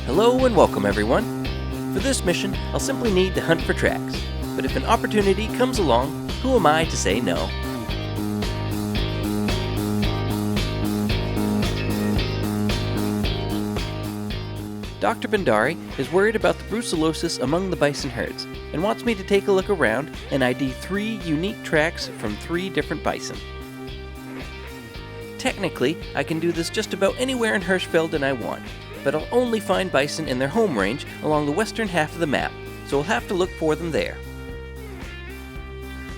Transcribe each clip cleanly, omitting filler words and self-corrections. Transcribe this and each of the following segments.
Hello and welcome everyone. For this mission, I'll simply need to hunt for tracks, but if an opportunity comes along, who am I to say no? Dr. Bhandari is worried about the brucellosis among the bison herds and wants me to take a look around and ID 3 unique tracks from 3 different bison. Technically, I can do this just about anywhere in Hirschfelden I want, but I'll only find bison in their home range along the western half of the map, so I'll have to look for them there.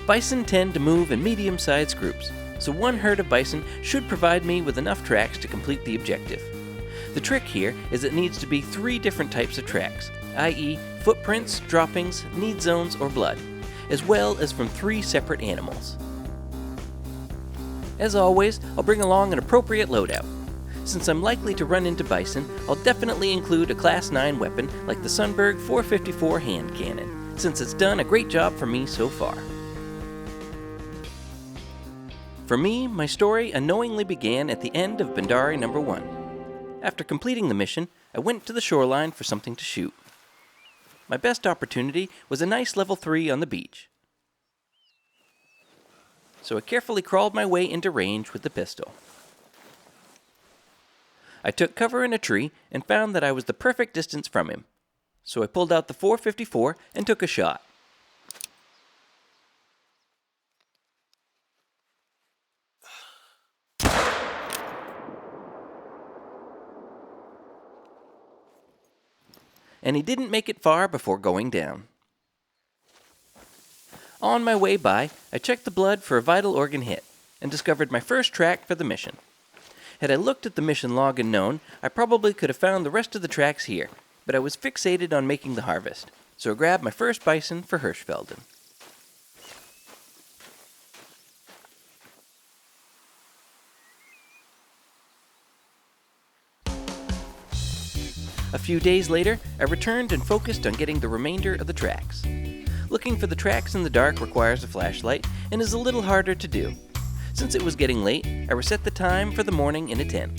Bison tend to move in medium-sized groups, so one herd of bison should provide me with enough tracks to complete the objective. The trick here is it needs to be 3 different types of tracks, i.e. footprints, droppings, need zones, or blood, as well as from 3 separate animals. As always, I'll bring along an appropriate loadout. Since I'm likely to run into bison, I'll definitely include a Class 9 weapon like the Sunberg 454 hand cannon, since it's done a great job for me so far. For me, my story unknowingly began at the end of Bhandari number 1. After completing the mission, I went to the shoreline for something to shoot. My best opportunity was a nice level 3 on the beach, so I carefully crawled my way into range with the pistol. I took cover in a tree and found that I was the perfect distance from him, so I pulled out the 454 and took a shot. And he didn't make it far before going down. On my way by, I checked the blood for a vital organ hit and discovered my first track for the mission. Had I looked at the mission log and known, I probably could have found the rest of the tracks here, but I was fixated on making the harvest, so I grabbed my first bison for Hirschfelden. A few days later, I returned and focused on getting the remainder of the tracks. Looking for the tracks in the dark requires a flashlight and is a little harder to do. Since it was getting late, I reset the time for the morning in a tent.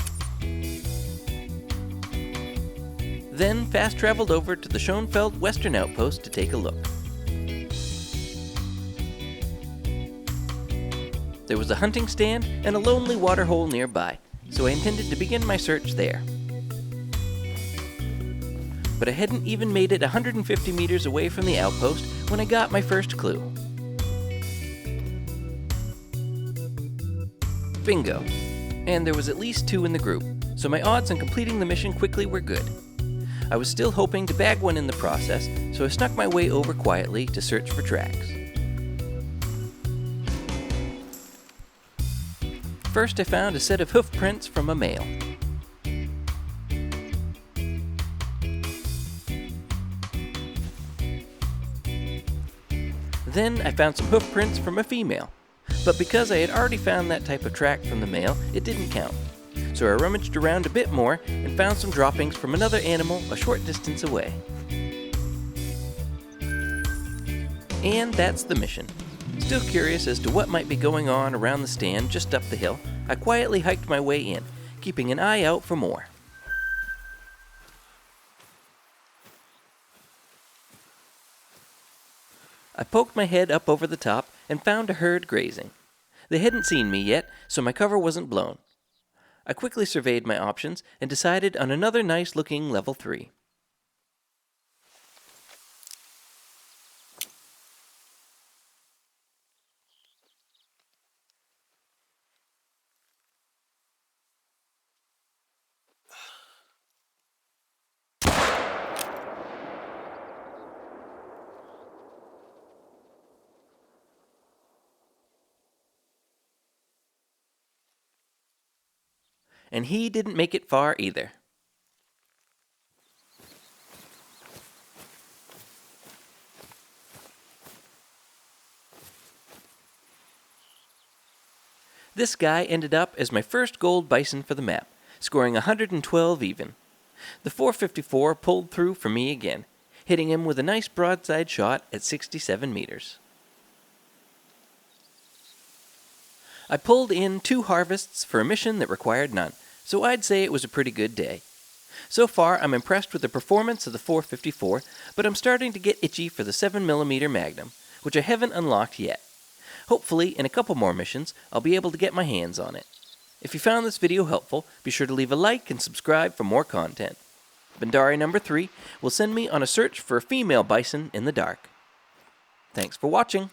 Then fast-traveled over to the Schoenfeld Western Outpost to take a look. There was a hunting stand and a lonely waterhole nearby, so I intended to begin my search there. But I hadn't even made it 150 meters away from the outpost when I got my first clue. Bingo. And there was at least 2 in the group, so my odds on completing the mission quickly were good. I was still hoping to bag one in the process, so I snuck my way over quietly to search for tracks. First I found a set of hoof prints from a male. Then I found some hoof prints from a female. But because I had already found that type of track from the male, it didn't count. So I rummaged around a bit more and found some droppings from another animal a short distance away. And that's the mission. Still curious as to what might be going on around the stand just up the hill, I quietly hiked my way in, keeping an eye out for more. I poked my head up over the top and found a herd grazing. They hadn't seen me yet, so my cover wasn't blown. I quickly surveyed my options and decided on another nice-looking level 3. And he didn't make it far either. This guy ended up as my first gold bison for the map, scoring 112 even. The 454 pulled through for me again, hitting him with a nice broadside shot at 67 meters. I pulled in 2 harvests for a mission that required none, so I'd say it was a pretty good day. So far, I'm impressed with the performance of the 454, but I'm starting to get itchy for the 7mm Magnum, which I haven't unlocked yet. Hopefully, in a couple more missions, I'll be able to get my hands on it. If you found this video helpful, be sure to leave a like and subscribe for more content. Bhandari number 3 will send me on a search for a female bison in the dark. Thanks for watching.